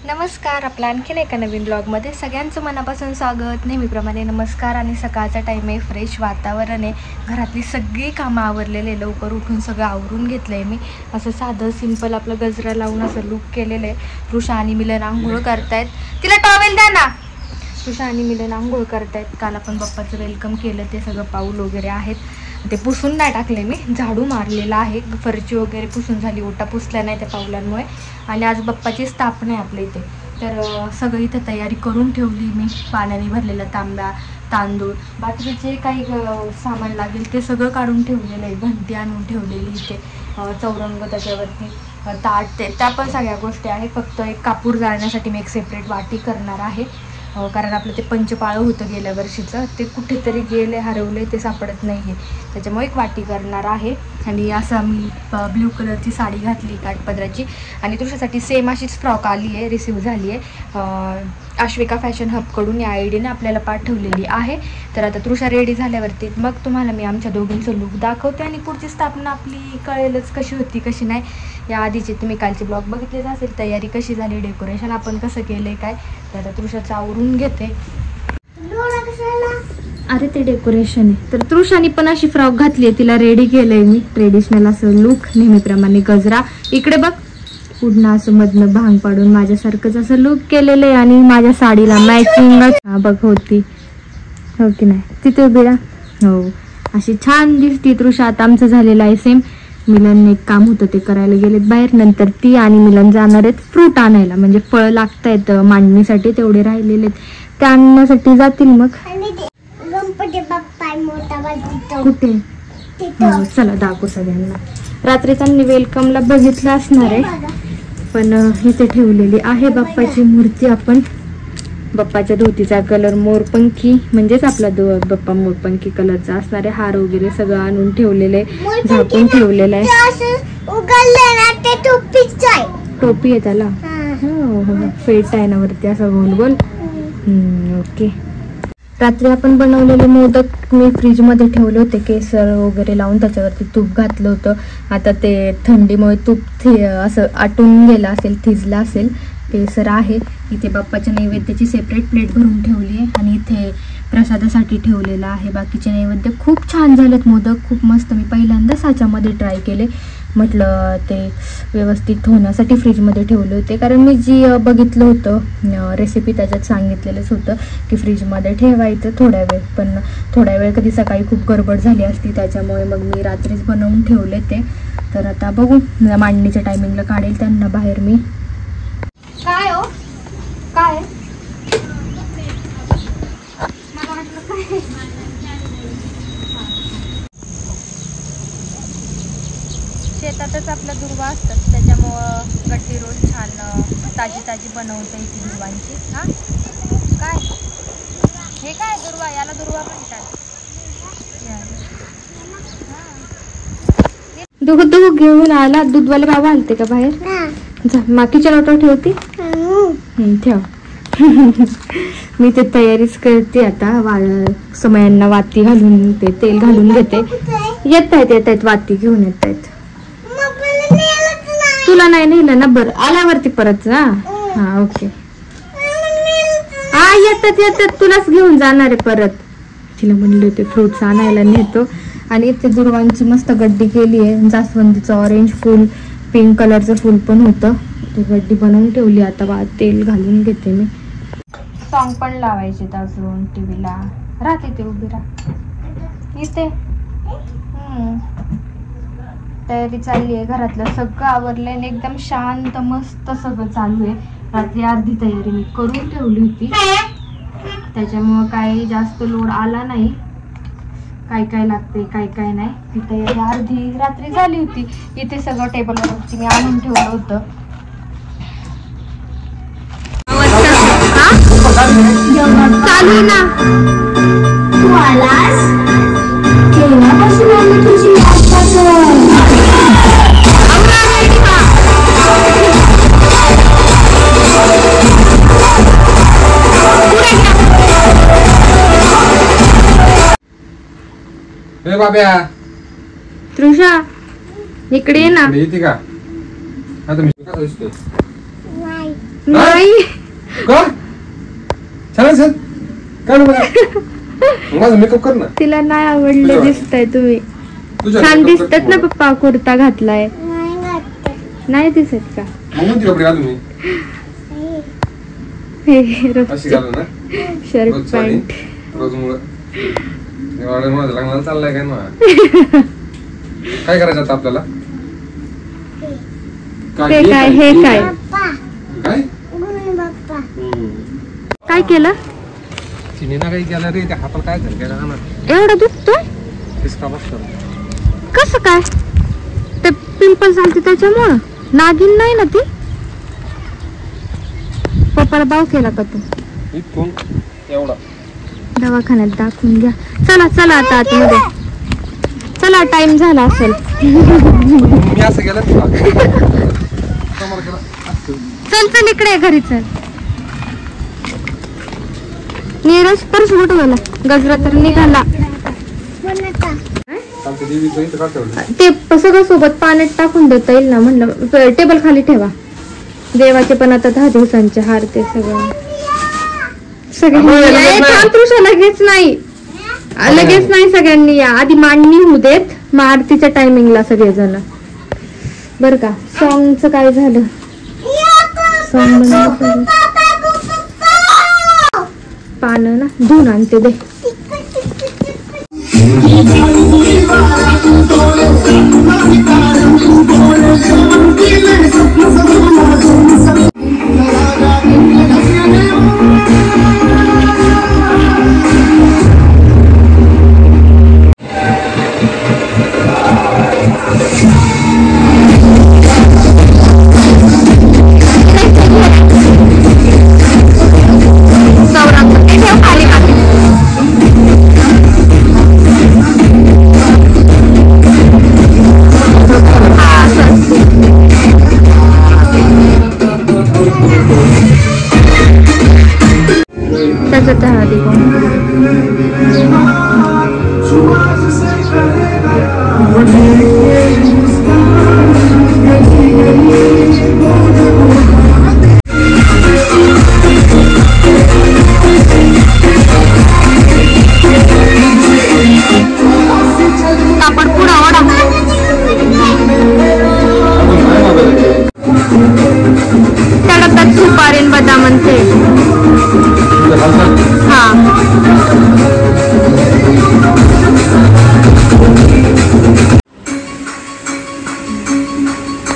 नमस्कार, आपल्या आणखीन एका नवीन ब्लॉगमध्ये सगळ्यांचं मनापासून स्वागत. नेहमीप्रमाणे नमस्कार. आणि सकाळचा टाईम आहे, फ्रेश वातावरण आहे, घरातली सगळी कामं आवरलेले, लवकर उठून सगळं आवरून घेतलं आहे मी. असं साधं सिंपल आपलं गजरा लावून असं लुक केलेलं आहे. ऋषा आणि मिलन आंघोळ करतायत. तिला टॉवेल द्या ना. ऋषा आणि मिलन आंघोळ करतायत. काल आपण बाप्पाचं वेलकम केलं, ते सगळं पाऊल वगैरे आहेत ते पुसून नाही टाकले मी, झाडू मारलेला आहे. फरची वगैरे पुसून झाली, ओटा पुसल्या नाही त्या पाऊलांमुळे. आणि आज बाप्पाची स्थापना आहे आपल्या इथे, तर सगळं इथं तयारी करून ठेवली मी. पाण्याने भरलेला तांब्या, तांदूळ, बाकीचे जे काही सामान लागेल ते सगळं काढून ठेवलेलं आहे. घंटी आणून ठेवलेली इथे, चौरंग त्याच्यावरती, ताट, त्या पण सगळ्या गोष्टी आहे. फक्त एक कापूर जाळण्यासाठी मी एक सेपरेट वाटी करणार आहे, कारण आपलं ते पंचपाळं होतं गेल्या वर्षीचं, ते कुठेतरी गेले, हरवले, ते सापडत नाही आहे. त्याच्यामुळे एक वाटी करणार आहे. आणि असं मी ब्ल्यू कलरची साडी घातली काठपदराची. आणि तुझ्यासाठी सेम अशीच फ्रॉक आली आहे, रिसीव झाली आहे. आश्विका फॅशन हबकडून या आयडीने आपल्याला पाठवलेली आहे. तर आता तृषा रेडी झाल्यावरती मग तुम्हाला मी आमच्या दोघींचं लुक दाखवते. आणि पुढची स्थापना आपली कळेलच कशी होती कशी नाही. या आधीचे तुम्ही कालचे ब्लॉग बघितलेच असेल, तयारी कशी झाली, डेकोरेशन आपण कसं केलं आहे काय. तर आता तृषाचं आवरून घेते. अरे ते डेकोरेशन आहे. तर तृषाने पण अशी फ्रॉक घातली आहे, तिला रेडी केलं आहे मी, ट्रेडिशनल असं लुक, नेहमीप्रमाणे गजरा. इकडे बघ, पुढनं असं मधनं भांग पाडून माझ्यासारखंच असं लुक केलेलं आहे. आणि माझ्या साडीला मॅचिंग बघ होती, हो की नाही, तिथे उभी राहा. हो, अशी छान दिसती तृषा. आता आमचं झालेलं आहे सेम. मिलन एक काम होतं ते करायला गेलेत बाहेर. नंतर ती आणि मिलन जाणार आहेत फ्रूट आणायला, म्हणजे फळं लागत आहेत मांडणीसाठी, तेवढे राहिलेले ते आणण्यासाठी जातील. मग कुठे, चला दाखवू सगळ्यांना. रात्री त्यांनी वेलकमला बघितलं असणार आहे, पण इथे ठेवलेली आहे बाप्पाची मूर्ती. आपण बाप्पाच्या धोतीचा कलर मोरपंखी, म्हणजेच आपला बाप्पा मोरपंखी कलरचा असणारे हार वगैरे सगळं आणून ठेवलेले, झाकून ठेवलेलं आहे. टोपी आहे त्याला, हो हो, फेट आहे ना वरती असं गोल गोल. ओके. रात्री आपण बनवलेले मोदक मी फ्रीजमध्ये ठेवले होते, केसर वगैरे लावून त्याच्यावरती तूप घातलं होतं. आता ते थंडीमुळे तूप असं आटून गेलं असेल, थिजलं असेल. केसर आहे इथे. बाप्पाच्या नैवेद्याची सेपरेट प्लेट भरून ठेवली आहे. आणि इथे प्रसादासाठी ठेवलेला आहे. बाकीचे नैवेद्य खूप छान झालेत मोदक, खूप मस्त. मी पहिल्यांदा साच्यामध्ये ट्राय केले, म्हटलं ते व्यवस्थित होण्यासाठी फ्रीजमध्ये ठेवले होते, कारण मी जी बघितलं होतं रेसिपी त्याच्यात सांगितलेलंच होतं की फ्रीजमध्ये ठेवायचं थोड्या वेळ. पण थोड्या वेळ कधी सकाळी खूप गडबड झाली असती, त्याच्यामुळे मग मी रात्रीच बनवून ठेवले ते. तर आता बघू, मांडणीच्या टायमिंगला काढेल त्यांना बाहेर मी. काय हो, काय मला वाटलं काय. शेतातच आपल्या दुर्वा असतात, त्याच्यामुळं गड्डी रोज छान ताजी ताजी बनवता येते दुर्वांची. हां काय हे, काय दुर्वा, याला दुर्वा म्हणतात. दूध घेऊन आला, दूधवाले बाबा आलते का बाहेर. माकीच्या लोटा ठेवती, ठेव. मी ते तयारीच करते आता. समयांना वाती घालून ते तेल घालून घेते. येत आहेत वाती घेऊन येत आहेत. तुला नाही नेलं ना, बरं आल्यावरती परत ना. हा ओके. हा येतात, तुलाच घेऊन जाणार आहे परत. तिला म्हणले होते फ्रुट्स आणायला नेतो. आणि इथे दुर्वांची मस्त गड्डी केली आहे. जास्वंदीचं ऑरेंज फुल, पिंक कलरचं फुल पण होतं, ते गड्डी बनवून ठेवली. आता तेल घालून घेते मी. सॉन्ग पण लावायचे अजून टीव्हीला. राहते ते उभी राहा इथे. तयारी चालली आहे, घरातलं सगळं आवरलंय आणि एकदम शांत मस्त सगळं चालू आहे. रात्री अर्धी तयारी मी करून ठेवली होती, त्याच्यामुळं काही जास्त लोड आला नाही. काय काय लागते काय काय नाही, ती तयारी अर्धी रात्री झाली होती. इथे सगळं टेबलवरती मी आणून ठेवलं होतं. चालू ना, तू आलास केव्हापासून आली तुझी बाब्या. तृषा इकडे ये ना. येते का आता. मी कसा दिसतोय, नाही का छान काय माझा मेकअप कर ना. तिला नाही आवडले दिसताय तुम्ही. छान दिसतात ना पप्पा. कुर्ता घातलाय नाही दिसत का? शर्ट पॅन्ट लग्नाला चाललाय काय ना. काय करायचं आता आपल्याला? ते काय हे काय काय काय केलं? तिने ना काही केलं रे. त्या हाताला काय झालं काय? एवढं दुखतोय कसं काय? ते पिंपल्स आलते त्याच्यामुळं. नागिन नाही ना ती? पप्पाला बाव केला का तू? एवढा दवाखान्यात दाखवून घ्या. चला चला आता आतमध्ये चला. टाइम झाला असेल. मी असं केलं चल चल इकडे घरी चल. नीरज परस कुठं गेला? गजरा तर निघाला. ते सगळं सोबत पाण्यात टाकून देता येईल ना. म्हणलं टेबल खाली ठेवा. देवाचे पण आता 10 दिवसांचे हार ते सगळं लगेच नाही. लगेच नाही. सगळ्यांनी या आधी मांडणी होऊ देत. मग आरतीच्या टायमिंगला सगळेजण बर का. सॉंगचं काय झालं? सॉंग पानं ना धुवून आणते दे.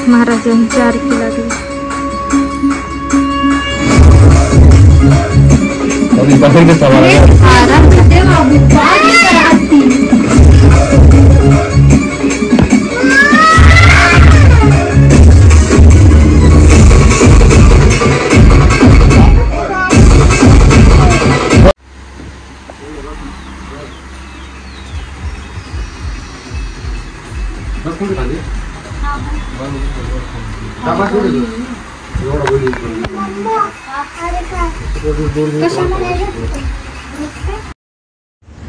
महाराजांची आरती लागली.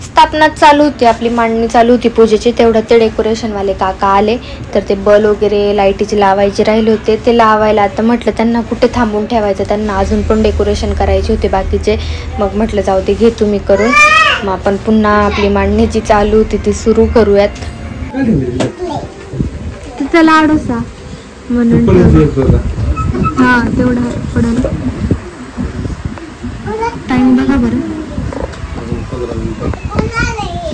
स्थापना चालू होती. आपली मांडणी चालू होती पूजेची. तेवढं ते डेकोरेशन वाले काका आले. तर ते बल वगैरे लाईटीचे लावायचे राहिले होते. ते लावायला आता म्हटलं त्यांना कुठे थांबून ठेवायचं. त्यांना अजून पण डेकोरेशन करायचे होते बाकीचे. मग म्हटलं जाऊ दे घे तुम्ही करून. मग आपण पुन्हा आपली मांडणी जी चालू होती ती सुरू करूयात. तिचा लाडूसा म्हणून हा तेवढा पडेल. टाइम बघा बरं.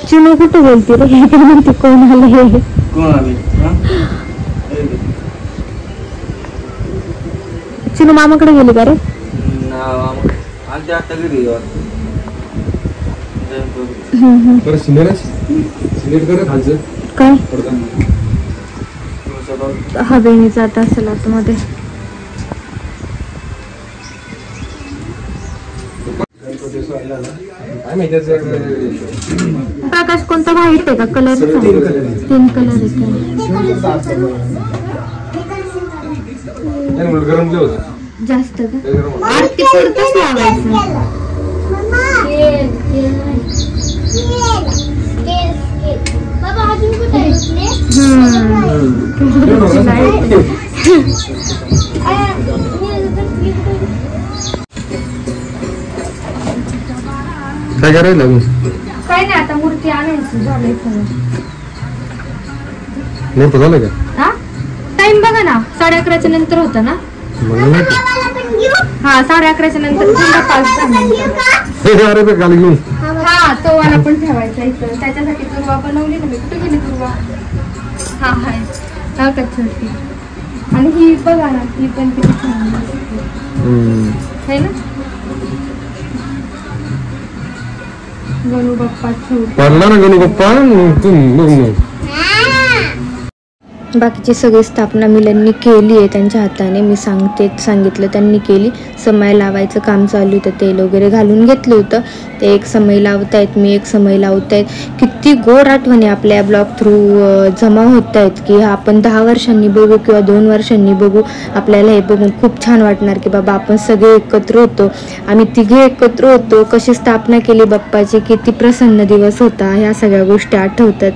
चिनू कुठे बोलते रे? म्हणते कोण आले? चिनू मामाकडे गेली का रे? काय हवेने जात असेल आतमध्ये. प्रकाश कोणता व्हाईट आहे का? कलर 3 कलर जास्त का? आरती पुरतच लावायचं. काय करायला काय नाही, आता मूर्ती आणायची झालंय नाही झालं का? टाइम बघा ना, 11:30 नंतर होतं ना. हा 11:30 नंतर 5 हा तो वाला पण ठेवायचा इथं. त्याच्यासाठी दुर्वा बनवली ना मी. कुठे गेली दुर्वा? हा हाय हा कच्ची. आणि ही बघा ना, ही पण किती छान आहे ना. गणू बाप्पा पडला ना, गणू बाप्पा. बाकीची सगळी स्थापना मिलननी केली आहे त्यांच्या हाताने. मी सांगितलं त्यांनी केली. समय लावायचं काम चालू होतं, तेल वगैरे घालून घेतलं होतं. ते एक समय लावतायत, मी एक समय लावतायत. किती गोड आठवणी आपल्या ब्लॉग थ्रू जमा होत आहेत की आपण 10 वर्षांनी बघू किंवा 2 वर्षांनी बघू, आपल्याला हे बघून खूप छान वाटणार की बाबा आपण सगळे एकत्र होतो, आम्ही तिघे एकत्र होतो, कशी स्थापना केली बाप्पाची, किती प्रसन्न दिवस होता, ह्या सगळ्या गोष्टी आठवतात.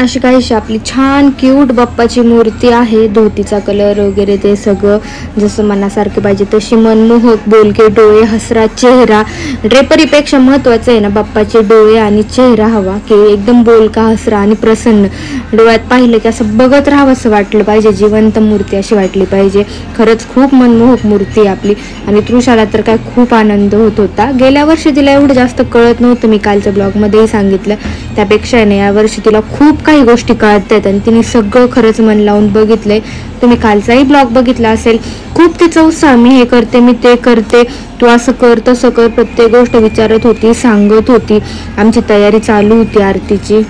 अशी काहीशी आपली छान क्यूट बाप्पाची मूर्ती आहे. धोतीचा कलर वगैरे ते सगळं जसं मनासारखे पाहिजे तशी मनमोहक, बोलके डोळे, हसरा चेहरा. ड्रेपरीपेक्षा महत्त्वाचं आहे ना बाप्पाचे डोळे आणि चेहरा हवा की एकदम बोलका, हसरा आणि प्रसन्न. डोळ्यात पाहिलं की असं बघत राहावं असं वाटलं पाहिजे, जिवंत मूर्ती अशी वाटली पाहिजे. खरंच खूप मनमोहक मूर्ती आहे आपली. आणि तृषाला तर काय खूप आनंद होत होता. गेल्या वर्षी तिला एवढं जास्त कळत नव्हतं, मी कालच्या ब्लॉगमध्येही सांगितलं. त्यापेक्षा नाही यावर्षी तिला खूप काही गोष्टी कळत आहेत आणि तिने सगळं खरंच मन लावून बघितलंय. तुम्ही कालचाही ब्लॉग बघितला असेल. खूप तिचा उत्साह, मी हे करते, मी ते करते, तू असं कर तसं कर, प्रत्येक गोष्ट विचारत होती, सांगत होती. आमची तयारी चालू होती आरतीची.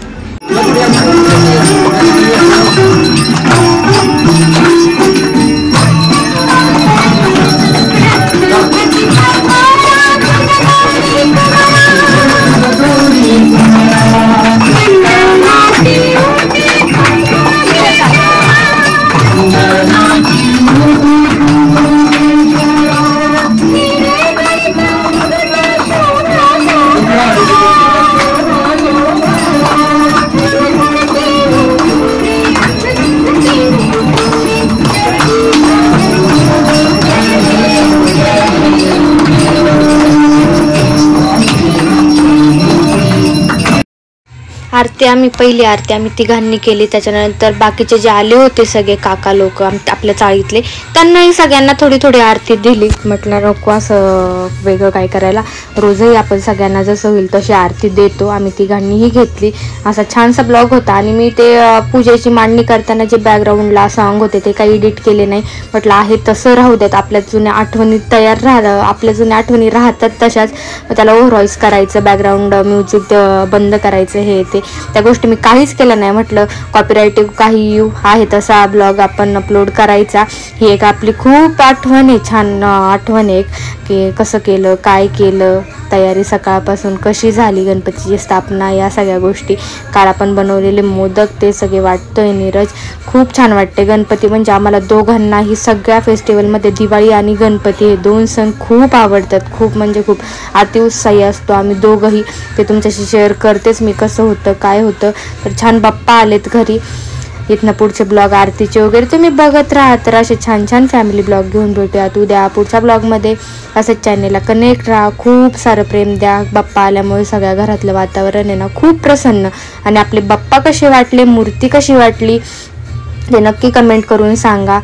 पहिली आरती आम्ही तिघांनी केली. त्याच्यानंतर बाकीचे जे आले होते सगळे काका लोक आपल्या चाळीतले, त्यांनाही सगळ्यांना थोडी थोडी आरती दिली. म्हटलं नको असं वेगळं काय करायला, रोजही आपण सगळ्यांना जसं होईल तशी आरती देतो. आम्ही तिघांनीही घेतली. असा छानसा ब्लॉग होता. आणि मी ते पूजेची मांडणी करताना जे बॅकग्राऊंडला सॉन्ग होते ते काही एडिट केले नाही. म्हटलं आहे तसं राहू देत, आपल्या जुन्या आठवणी आपल्या जुन्या आठवणी राहतात तशाच. त्याला ओव्हरव्हॉइस करायचं, बॅकग्राऊंड म्युझिक बंद करायचं, हे ते त्या गोष्टी मी काहीच केलं नाही. म्हटलं कॉपीराईट काही आहे तसा ब्लॉग आपण अपलोड करायचा. ही एक आपली खूप आठवण आहे, छान आठवण आहे की कसं केलं, काय केलं. तयारी सकाळपासून कशी झाली गणपतीची स्थापना, या सगळ्या गोष्टी. काल आपण बनवलेले मोदक ते सगळे वाटतोय नीरज. खूप छान वाटते. गणपती म्हणजे आम्हाला दोघांनाही सगळ्या फेस्टिवलमध्ये दिवाळी आणि गणपती हे 2 सण खूप आवडतात. खूप म्हणजे खूप अतिउत्साही असतो आम्ही दोघंही. ते तुमच्याशी शेअर करतेच मी कसं होतं काय होतं. तर छान बाप्पा आलेत घरी. इथनं पुढचे ब्लॉग आरतीचे वगैरे तुम्ही बघत राहा. तर असे छान छान फॅमिली ब्लॉग घेऊन भेटूयात उद्या पुढच्या ब्लॉगमध्ये. असंच चॅनेलला कनेक्ट राहा. खूप सारं प्रेम द्या. बाप्पा आल्यामुळे सगळ्या घरातलं वातावरण आहे ना खूप प्रसन्न. आणि आपले बाप्पा कसे वाटले, मूर्ती कशी वाटली ते नक्की कमेंट करून सांगा.